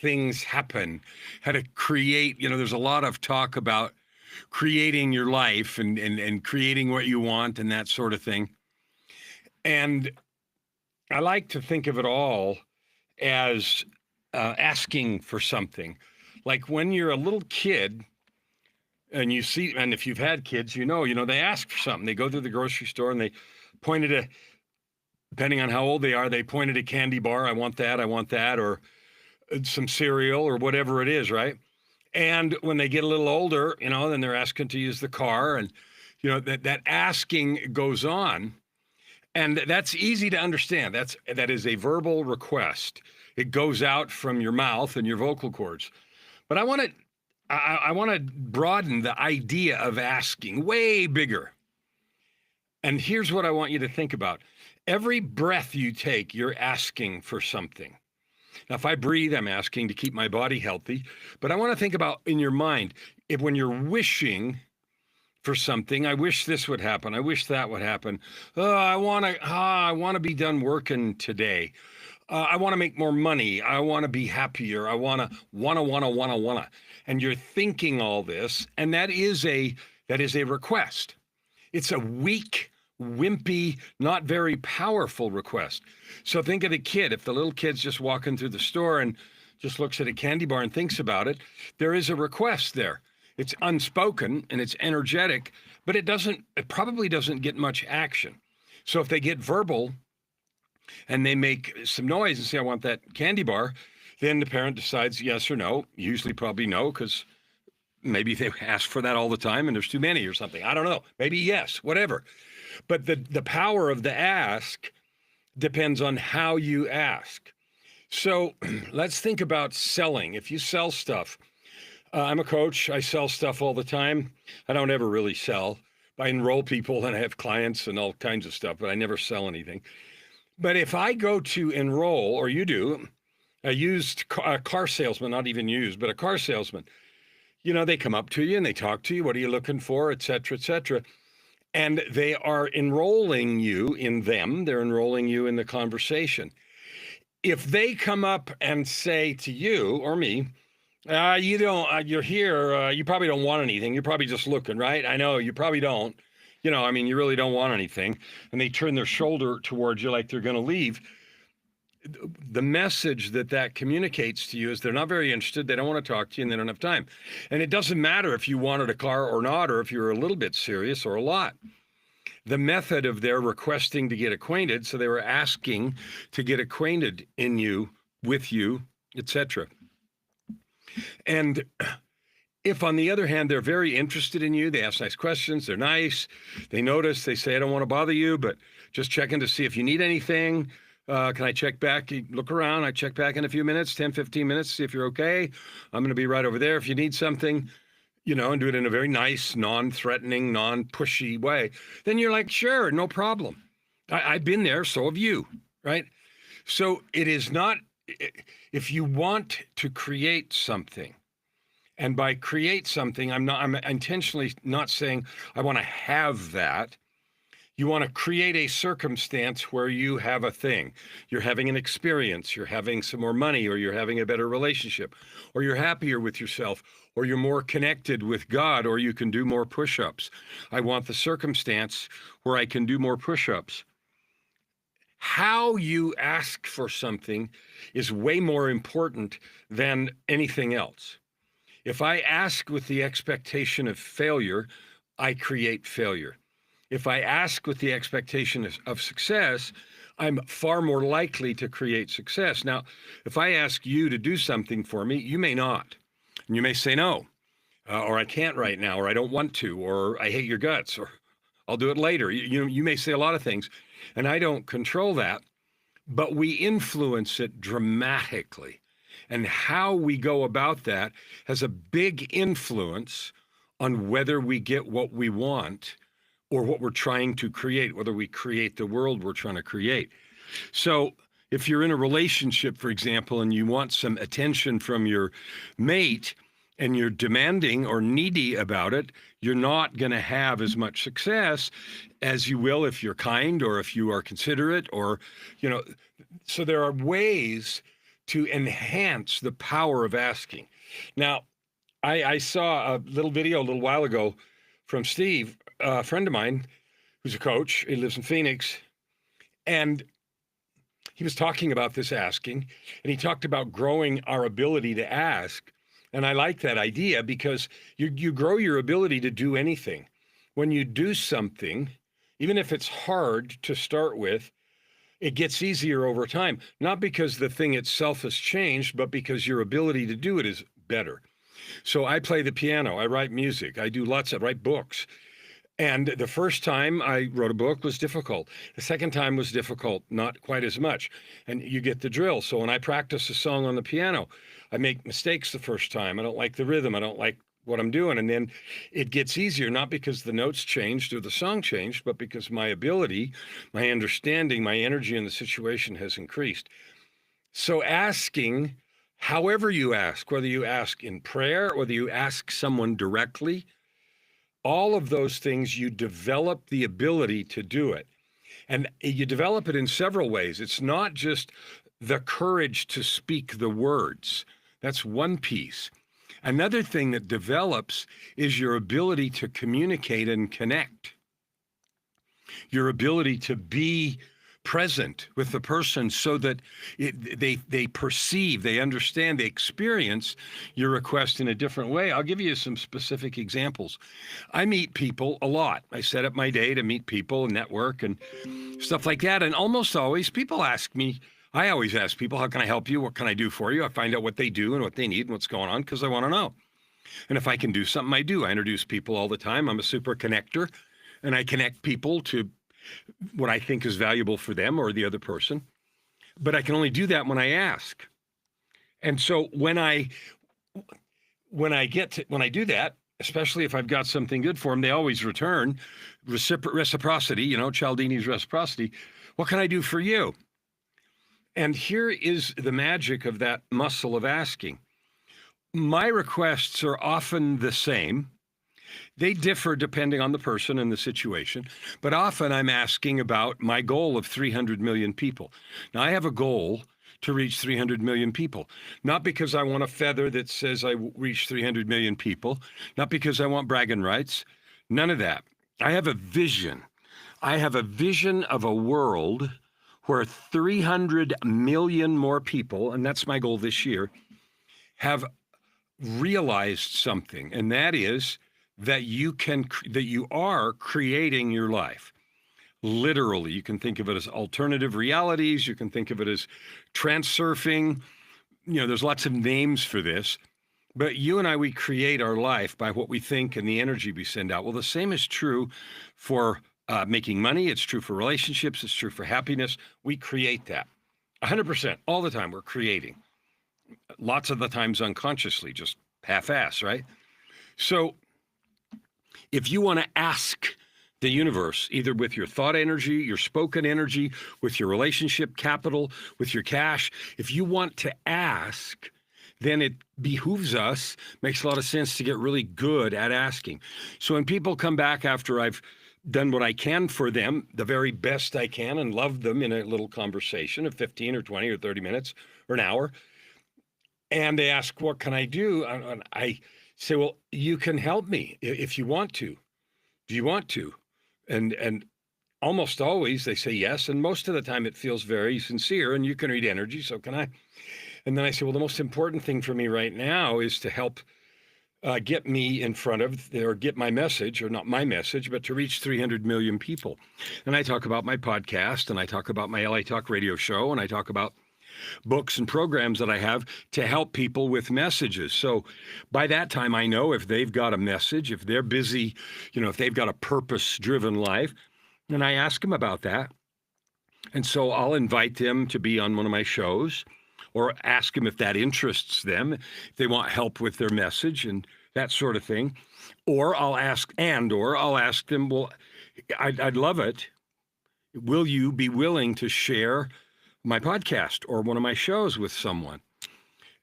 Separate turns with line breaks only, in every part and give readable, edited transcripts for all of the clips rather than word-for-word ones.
things happen, how to create. There's a lot of talk about creating your life and creating what you want and that sort of thing. And I like to think of it all as asking for something. Like when you're a little kid and you see, and if you've had kids, they ask for something. They go to the grocery store and they point at depending on how old they are, they point at a candy bar. I want that, or some cereal or whatever it is, right? And when they get a little older, then they're asking to use the car, and that asking goes on. And that's easy to understand. That is a verbal request. It goes out from your mouth and your vocal cords. But I want to broaden the idea of asking way bigger. And here's what I want you to think about. Every breath you take, you're asking for something. Now, if I breathe, I'm asking to keep my body healthy. But I want to think about in your mind, when you're wishing for something, I wish this would happen. I wish that would happen. I want to be done working today. I want to make more money. I want to be happier. I want to. And you're thinking all this, and that is a request. It's a weak, wimpy, not very powerful request. So think of the kid. If the little kid's just walking through the store and just looks at a candy bar and thinks about it, there is a request there. It's unspoken and it's energetic, but it probably doesn't get much action. So if they get verbal and they make some noise and say, I want that candy bar, then the parent decides yes or no, usually probably no, because maybe they ask for that all the time and there's too many or something. I don't know. Maybe yes, whatever. But the power of the ask depends on how you ask. So let's think about selling. If you sell stuff, I'm a coach. I sell stuff all the time. I don't ever really sell. I enroll people and I have clients and all kinds of stuff, but I never sell anything. But if I go to enroll, or you do, a used car salesman, not even used, but a car salesman, they come up to you and they talk to you. What are you looking for, et cetera, et cetera. And they are enrolling you in them. They're enrolling you in the conversation. If they come up and say to you or me, you're here, you probably don't want anything. You're probably just looking, right? I know you probably don't. You really don't want anything. And they turn their shoulder towards you like they're going to leave. The message that communicates to you is they're not very interested. They don't want to talk to you and they don't have time. And it doesn't matter if you wanted a car or not, or if you're a little bit serious or a lot. The method of their requesting to get acquainted, so they were asking to get acquainted with you, etc. And if, on the other hand, they're very interested in you, they ask nice questions, they're nice, they notice, they say, I don't want to bother you, but just checking to see if you need anything. Can I check back? You look around. I check back in a few minutes, 10, 15 minutes, see if you're okay. I'm going to be right over there if you need something, and do it in a very nice, non-threatening, non-pushy way. Then you're like, sure, no problem. I've been there, so have you, right? So it is not, if you want to create something, and by create something, I'm intentionally not saying I want to have that. You want to create a circumstance where you have a thing. You're having an experience, you're having some more money, or you're having a better relationship, or you're happier with yourself, or you're more connected with God, or you can do more push-ups. I want the circumstance where I can do more push-ups. How you ask for something is way more important than anything else. If I ask with the expectation of failure, I create failure. If I ask with the expectation of success, I'm far more likely to create success. Now, if I ask you to do something for me, you may not. And you may say no, or I can't right now, or I don't want to, or I hate your guts, or I'll do it later. You may say a lot of things, and I don't control that, but we influence it dramatically. And how we go about that has a big influence on whether we get what we want or what we're trying to create, whether we create the world we're trying to create. So if you're in a relationship, for example, and you want some attention from your mate and you're demanding or needy about it, you're not going to have as much success as you will if you're kind or if you are considerate, or, so there are ways to enhance the power of asking. Now, I saw a little video a little while ago from Steve, a friend of mine who's a coach. He lives in Phoenix. And he was talking about this asking, and he talked about growing our ability to ask. And I like that idea because you grow your ability to do anything. When you do something, even if it's hard to start with, it gets easier over time, not because the thing itself has changed, but because your ability to do it is better. So I play the piano, I write music, I write books. And the first time I wrote a book was difficult. The second time was difficult, not quite as much. And you get the drill. So when I practice a song on the piano, I make mistakes the first time. I don't like the rhythm. I don't like what I'm doing. And then it gets easier, not because the notes changed or the song changed, but because my ability, my understanding, my energy in the situation has increased. So asking, however you ask, whether you ask in prayer, whether you ask someone directly, all of those things, you develop the ability to do it. And you develop it in several ways. It's not just the courage to speak the words. That's one piece. Another thing that develops is your ability to communicate and connect. Your ability to be present with the person so that they perceive, they understand, they experience your request in a different way. I'll give you some specific examples. I meet people a lot. I set up my day to meet people and network and stuff like that. And almost always people ask me, I always ask people, how can I help you? What can I do for you? I find out what they do and what they need and what's going on because I want to know. And if I can do something, I do. I introduce people all the time. I'm a super connector, and I connect people to what I think is valuable for them or the other person. But I can only do that when I ask. And so when I do that, especially if I've got something good for them, they always return. Reciprocity, Cialdini's reciprocity. What can I do for you? And here is the magic of that muscle of asking. My requests are often the same. They differ depending on the person and the situation, but often I'm asking about my goal of 300 million people. Now, I have a goal to reach 300 million people, not because I want a feather that says I reach 300 million people, not because I want bragging rights, none of that. I have a vision. I have a vision of a world where 300 million more people, and that's my goal this year, have realized something, and that is that you are creating your life. Literally, you can think of it as alternative realities. You can think of it as transurfing. There's lots of names for this, but you and I, we create our life by what we think and the energy we send out. Well, the same is true for making money. It's true for relationships. It's true for happiness. We create that 100% all the time. We're creating. Lots of the times unconsciously, just half-ass, right? So if you want to ask the universe, either with your thought energy, your spoken energy, with your relationship capital, with your cash, if you want to ask, then it behooves us, makes a lot of sense to get really good at asking. So when people come back after I've done what I can for them, the very best I can, and love them in a little conversation of 15 or 20 or 30 minutes or an hour, and they ask, what can I do? And I say, well, you can help me if you want to. Do you want to? And almost always they say yes. And most of the time it feels very sincere, and you can read energy. So can I? And then I say, well, the most important thing for me right now is to help get me in front of, or get my message, or not my message, but to reach 300 million people. And I talk about my podcast, and I talk about my LA Talk radio show, and I talk about books and programs that I have to help people with messages. So by that time, I know if they've got a message, if they're busy, if they've got a purpose-driven life, and I ask them about that. And so I'll invite them to be on one of my shows, or ask them if that interests them, if they want help with their message and that sort of thing. Or I'll ask them, well, I'd love it. Will you be willing to share my podcast or one of my shows with someone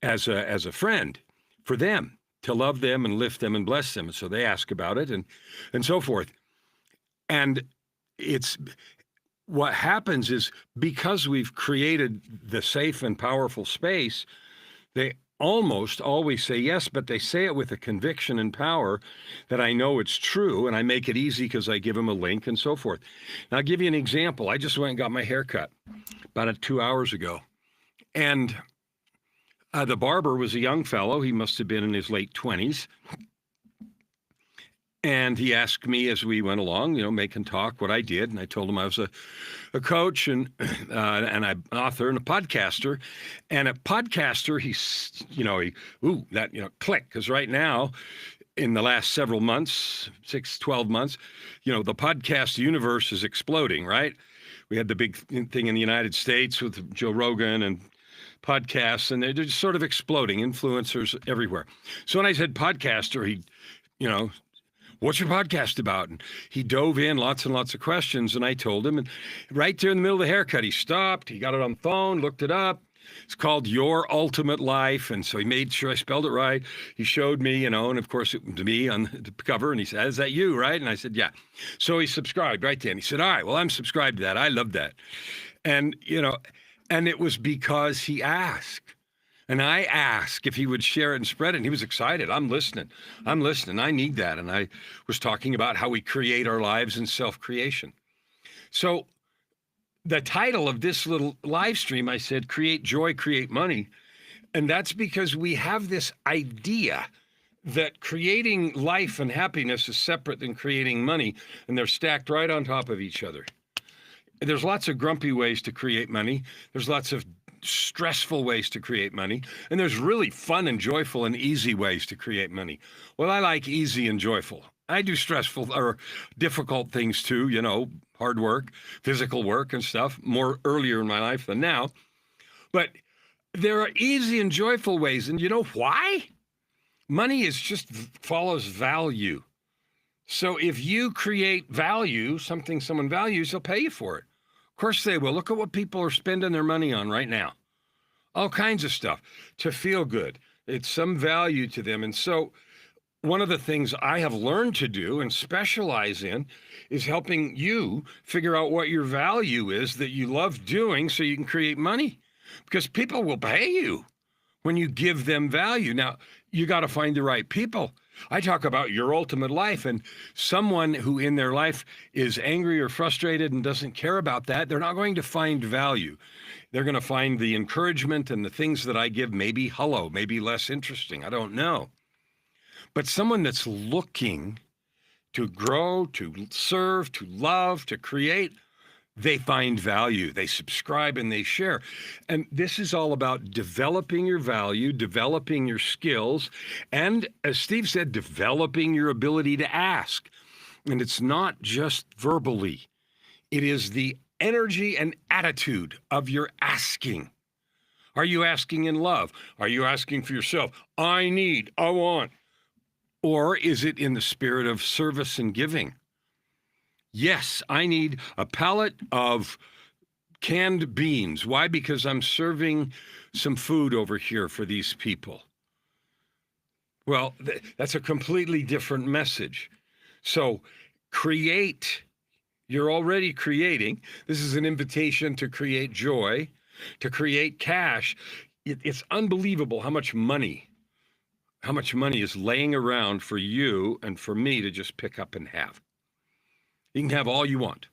as a friend for them, to love them and lift them and bless them? And so they ask about it and so forth. And what happens is because we've created the safe and powerful space, they almost always say yes, but they say it with a conviction and power that I know it's true, and I make it easy because I give them a link and so forth. Now, I'll give you an example. I just went and got my hair cut about 2 hours ago, and the barber was a young fellow. He must have been in his late 20s. And he asked me as we went along, making talk, what I did. And I told him I was a coach and I'm an author and a podcaster. And a podcaster, click. Because right now, in the last several months, 12 months, the podcast universe is exploding, right? We had the big thing in the United States with Joe Rogan and podcasts, and they're just sort of exploding, influencers everywhere. So when I said podcaster, he, what's your podcast about? And he dove in lots and lots of questions, and I told him, and right there in the middle of the haircut, he stopped, he got it on the phone, looked it up. It's called Your Ultimate Life. And so he made sure I spelled it right. He showed me, and of course it was me on the cover, and he said, is that you, right? And I said, yeah. So he subscribed right then. He said, all right, well, I'm subscribed to that. I love that. And, and it was because he asked. And I asked if he would share it and spread it, and he was excited. I'm listening. I need that. And I was talking about how we create our lives in self-creation. So the title of this little live stream, I said, Create Joy, Create Money. And that's because we have this idea that creating life and happiness is separate than creating money, and they're stacked right on top of each other. There's lots of grumpy ways to create money. There's lots of stressful ways to create money, and there's really fun and joyful and easy ways to create money. Well, I like easy and joyful. I do stressful or difficult things too, hard work, physical work and stuff, more earlier in my life than now. But there are easy and joyful ways, and you know why? Money is just follows value. So if you create value, something someone values, they'll pay you for it. Of course they will. Look at what people are spending their money on right now. All kinds of stuff to feel good. It's some value to them. And so one of the things I have learned to do and specialize in is helping you figure out what your value is that you love doing so you can create money. Because people will pay you when you give them value. Now, you got to find the right people. I talk about your ultimate life, and someone who in their life is angry or frustrated and doesn't care about that, they're not going to find value. They're going to find the encouragement and the things that I give maybe hollow, maybe less interesting. I don't know. But someone that's looking to grow, to serve, to love, to create, they find value, they subscribe, and they share. And this is all about developing your value, developing your skills, and as Steve said, developing your ability to ask. And it's not just verbally. It is the energy and attitude of your asking. Are you asking in love? Are you asking for yourself? I need, I want. Or is it in the spirit of service and giving? Yes, I need a pallet of canned beans. Why? Because I'm serving some food over here for these people. Well, that's a completely different message. So create. You're already creating. This is an invitation to create joy, to create cash. It's unbelievable how much money is laying around for you and for me to just pick up and have. You can have all you want,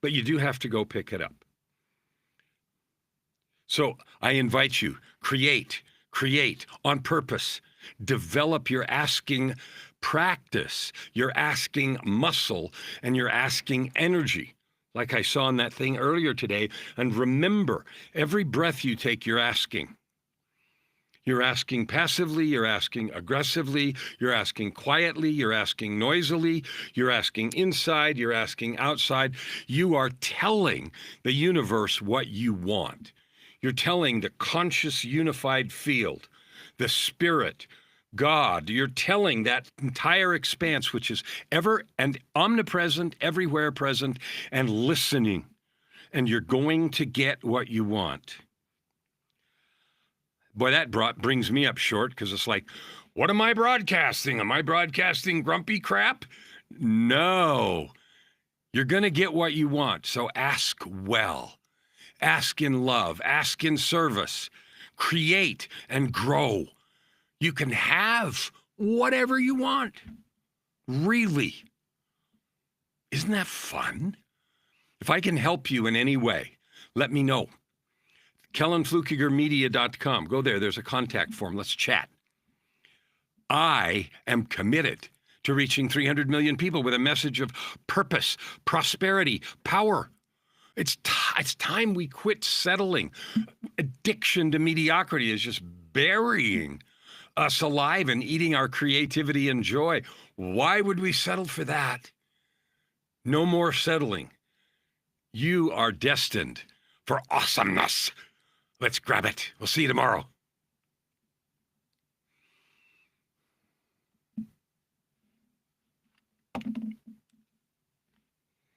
but you do have to go pick it up. So I invite you, create on purpose, develop your asking practice, your asking muscle, and your asking energy. Like I saw in that thing earlier today. And remember, every breath you take, you're asking. You're asking passively, you're asking aggressively, you're asking quietly, you're asking noisily, you're asking inside, you're asking outside. You are telling the universe what you want. You're telling the conscious unified field, the spirit, God. You're telling that entire expanse, which is ever and omnipresent, everywhere present, and listening. And you're going to get what you want. Boy, that brings me up short because it's like, what am I broadcasting? Am I broadcasting grumpy crap? No. You're going to get what you want. So ask well, ask in love, ask in service, create and grow. You can have whatever you want. Really. Isn't that fun? If I can help you in any way, let me know. KellenFlukigerMedia.com. Go there. There's a contact form. Let's chat. I am committed to reaching 300 million people with a message of purpose, prosperity, power. It's time we quit settling. Addiction to mediocrity is just burying us alive and eating our creativity and joy. Why would we settle for that? No more settling. You are destined for awesomeness. Let's grab it. We'll see you tomorrow.